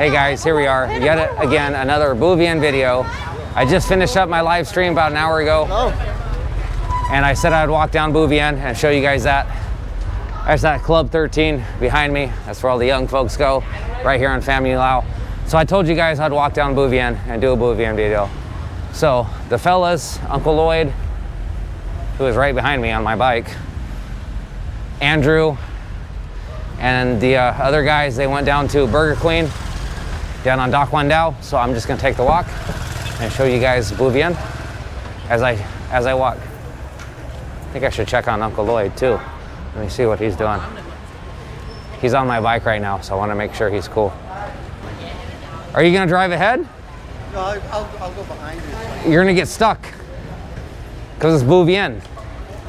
Hey guys, here we are, yet again, another Bui Vien video. I just finished up my live stream about an hour ago. And I said I'd walk down Bui Vien and show you guys that. There's that Club 13 behind me. That's where all the young folks go, right here on Pham Nhi Lao. So I told you guys I'd walk down Bui Vien and do a Bui Vien video. So the fellas, Uncle Lloyd, who is right behind me on my bike, Andrew, and the other guys, they went down to Burger Queen down on Doc Wan Dao. So I'm just gonna take the walk and show you guys Bui Vien as I walk. I think I should check on Uncle Lloyd too. Let me see what he's doing. He's on my bike right now, so I want to make sure he's cool. Are you gonna drive ahead? No, I'll go behind you. You're gonna get stuck because it's Bui Vien.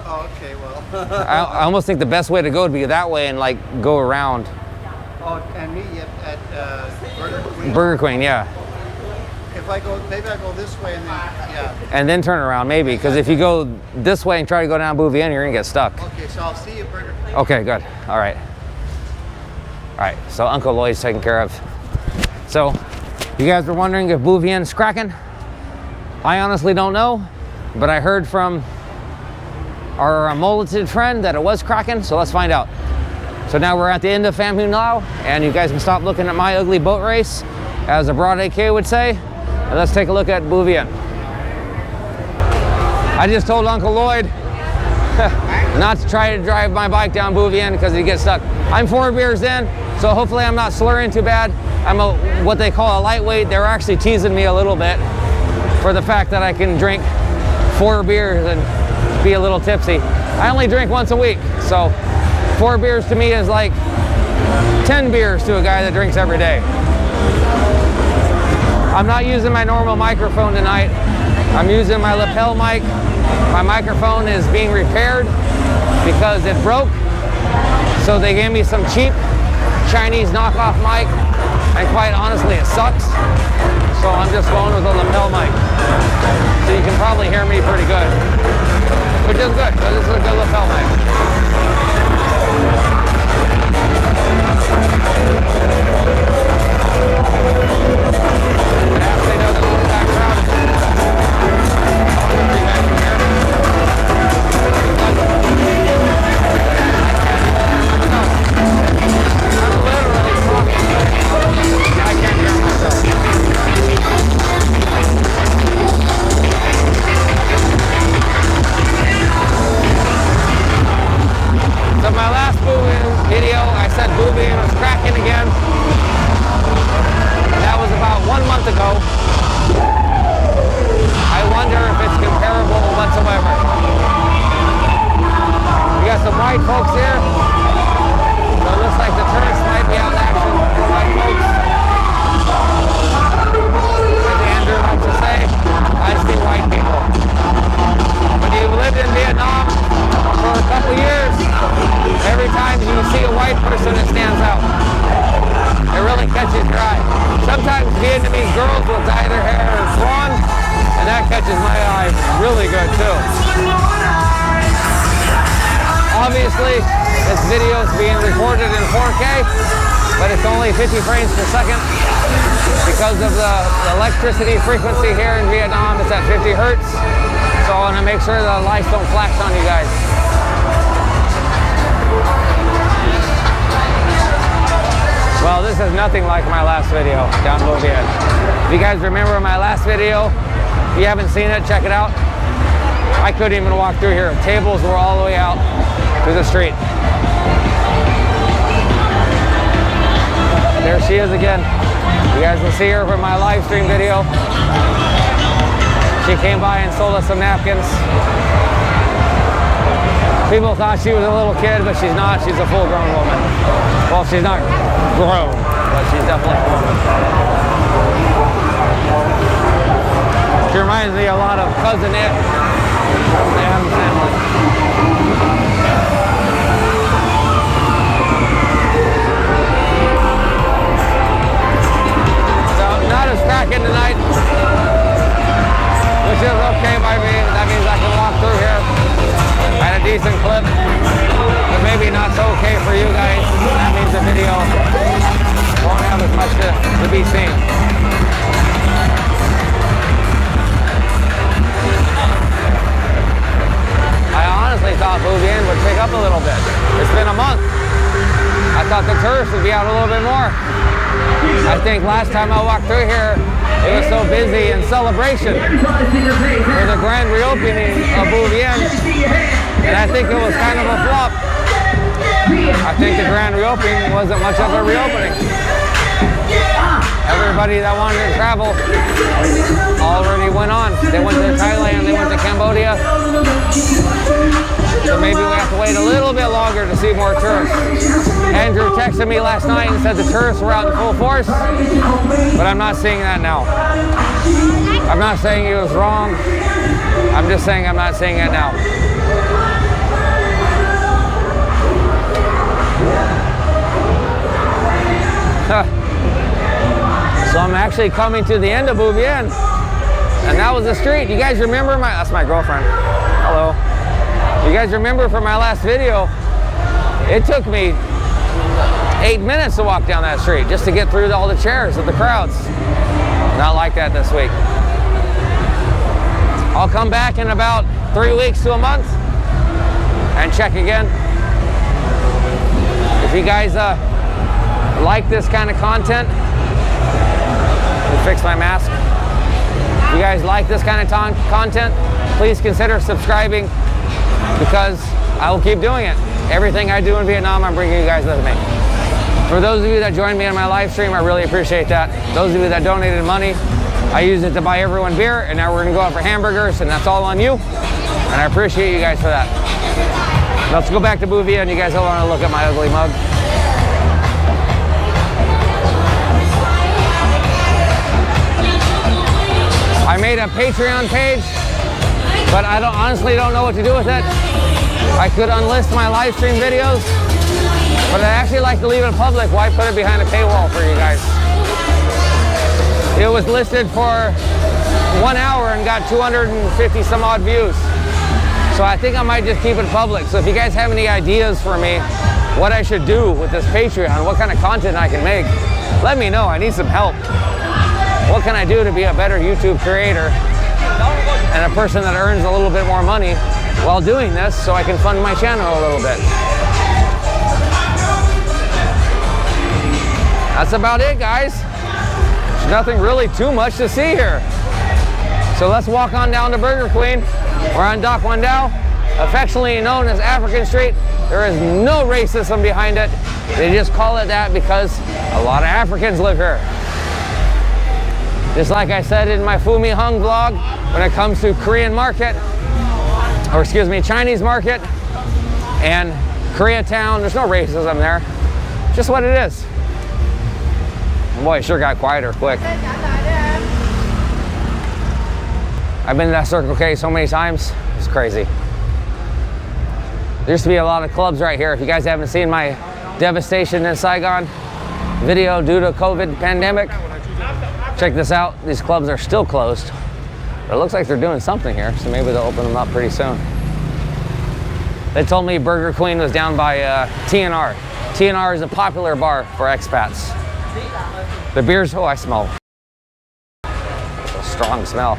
Oh, okay, well. I almost think the best way to go would be that way and like go around. Oh, and meet you at Burger Queen? Burger Queen, yeah. If I go, maybe I go this way and then, yeah. And then turn around, maybe, because if you go this way and try to go down Bui Vien, you're gonna get stuck. Okay, so I'll see you at Burger Queen. Okay, good. All right. All right, so Uncle Lloyd's taken care of. So, you guys were wondering if Bui Vien's cracking? I honestly don't know, but I heard from our mulleted friend that it was cracking, so let's find out. So now we're at the end of Pham Nhi Lao, and you guys can stop looking at my ugly boat race, as a broad AK would say, and let's take a look at Bui Vien. I just told Uncle Lloyd not to try to drive my bike down Bui Vien because he gets stuck. I'm 4 beers in, so hopefully I'm not slurring too bad. I'm what they call a lightweight. They're actually teasing me a little bit for the fact that I can drink 4 beers and be a little tipsy. I only drink once a week, so 4 beers to me is like 10 beers to a guy that drinks every day. I'm not using my normal microphone tonight. I'm using my lapel mic. My microphone is being repaired because it broke. So they gave me some cheap Chinese knockoff mic, and quite honestly, it sucks. So I'm just going with a lapel mic. So you can probably hear me pretty good, which is good, because this is a good lapel mic. So my last Bui Vien video, I said Bui Vien was cracking again. That was about 1 month ago. I wonder if it's comparable whatsoever. We got some white folks here. So it looks like the tourists might be out in action. White folks. As Andrew likes to say, I see white people. When you've lived in Vietnam for a couple years, every time you see a white person, it stands out. It really catches your eye. Sometimes Vietnamese girls will dye their hair blonde, and that catches my eye really good too. Obviously, this video is being recorded in 4K, but it's only 50 frames per second. Because of the electricity frequency here in Vietnam, it's at 50 hertz. So I want to make sure the lights don't flash on you guys. Well, this is nothing like my last video down Bui Vien. If you guys remember my last video, if you haven't seen it, check it out. I couldn't even walk through here. Tables were all the way out to the street. There she is again. You guys will see her from my live stream video. She came by and sold us some napkins. People thought she was a little kid, but she's not. She's a full-grown woman. Well, she's not grown, but she's definitely a woman. She reminds me a lot of Cousin It from the Addams Family. So, not as cracking tonight, which is okay by me. That means I can walk through here at a decent clip, but maybe not so okay for you guys. That means the video won't have as much to be seen. I honestly thought Bui Vien would pick up a little bit. It's been a month. I thought the tourists would be out a little bit more. I think last time I walked through here, it was so busy in celebration for the grand reopening of Bui Vien, and I think it was kind of a flop. I think the grand reopening wasn't much of a reopening. Everybody that wanted to travel already went on. They went to Thailand, they went to Cambodia. So maybe we have to wait a little bit longer to see more tourists. Andrew texted me last night and said the tourists were out in full force, but I'm not seeing that now. I'm not saying he was wrong. I'm just saying I'm not seeing it now. So I'm actually coming to the end of Bui Vien, and that was the street. You guys remember that's my girlfriend. Hello. You guys remember from my last video, it took me 8 minutes to walk down that street just to get through all the chairs of the crowds. Not like that this week. I'll come back in about 3 weeks to a month and check again. If you guys like this kind of content, fix my mask. If you guys like this kind of content, please consider subscribing, because I will keep doing it. Everything I do in Vietnam, I'm bringing you guys with me. For those of you that joined me on my live stream, I really appreciate that. Those of you that donated money, I used it to buy everyone beer, and now we're gonna go out for hamburgers, and that's all on you. And I appreciate you guys for that. Let's go back to Bui Vien, and you guys don't want to look at my ugly mug. I made a Patreon page, but I honestly don't know what to do with it. I could unlist my live stream videos, but I actually like to leave it public. Why put it behind a paywall for you guys? It was listed for 1 hour and got 250 some odd views. So I think I might just keep it public. So if you guys have any ideas for me, what I should do with this Patreon, what kind of content I can make, let me know. I need some help. What can I do to be a better YouTube creator and a person that earns a little bit more money while doing this, so I can fund my channel a little bit? That's about it, guys. There's nothing really too much to see here. So let's walk on down to Burger Queen. We're on Doc Wan Dao, affectionately known as African Street. There is no racism behind it. They just call it that because a lot of Africans live here. Just like I said in my Phu My Hung vlog, when it comes to Korean market, or excuse me, Chinese market and Koreatown, there's no racism there. Just what it is. Boy, it sure got quieter quick. I've been to that Circle K so many times, it's crazy. There used to be a lot of clubs right here. If you guys haven't seen my devastation in Saigon video due to COVID pandemic, check this out. These clubs are still closed, but it looks like they're doing something here, so maybe they'll open them up pretty soon. They told me Burger Queen was down by TNR. TNR is a popular bar for expats. The beers, oh, I smell a strong smell.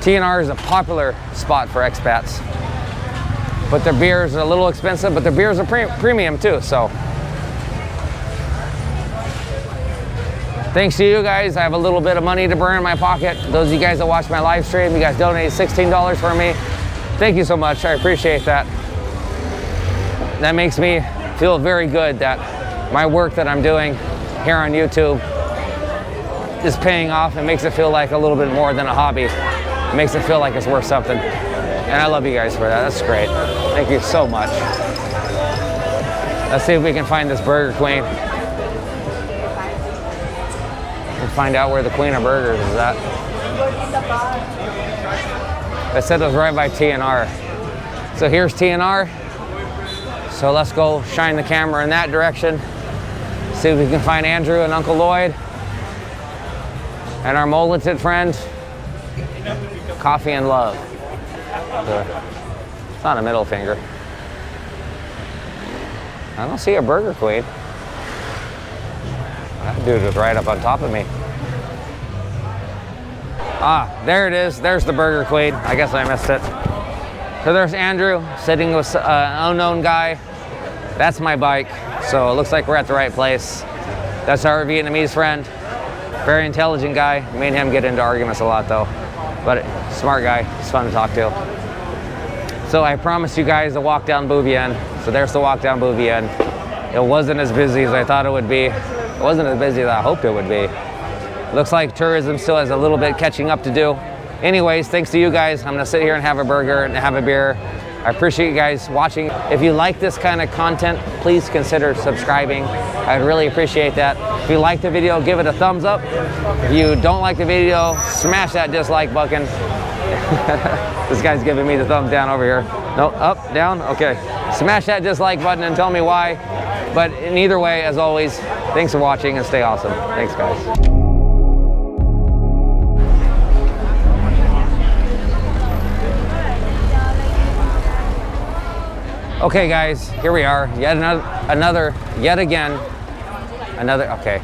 TNR is a popular spot for expats, but their beers are a little expensive, but their beers are premium too, so. Thanks to you guys, I have a little bit of money to burn in my pocket. Those of you guys that watch my live stream, you guys donated $16 for me. Thank you so much, I appreciate that. That makes me feel very good that my work that I'm doing here on YouTube is paying off. It makes it feel like a little bit more than a hobby. It makes it feel like it's worth something. And I love you guys for that, that's great. Thank you so much. Let's see if we can find this Burger Queen. And find out where the Queen of Burgers is at. They said it was right by TNR. So here's TNR. So let's go shine the camera in that direction. See if we can find Andrew and Uncle Lloyd. And our mulleted friend. Coffee and love. It's not a middle finger. I don't see a Burger Queen. That dude was right up on top of me. Ah, there it is. There's the Burger Queen. I guess I missed it. So there's Andrew sitting with an unknown guy. That's my bike. So it looks like we're at the right place. That's our Vietnamese friend. Very intelligent guy. Me and him get into arguments a lot though. But smart guy. He's fun to talk to. So I promised you guys a walk down Bui Vien. So there's the walk down Bui Vien. It wasn't as busy as I thought it would be. It wasn't as busy as I hoped it would be. Looks like tourism still has a little bit catching up to do. Anyways, thanks to you guys. I'm gonna sit here and have a burger and have a beer. I appreciate you guys watching. If you like this kind of content, please consider subscribing. I'd really appreciate that. If you like the video, give it a thumbs up. If you don't like the video, smash that dislike button. This guy's giving me the thumbs down over here. No, up, down, okay. Smash that dislike button and tell me why. But in either way, as always, thanks for watching and stay awesome. Thanks, guys. Okay guys, here we are, yet again, okay.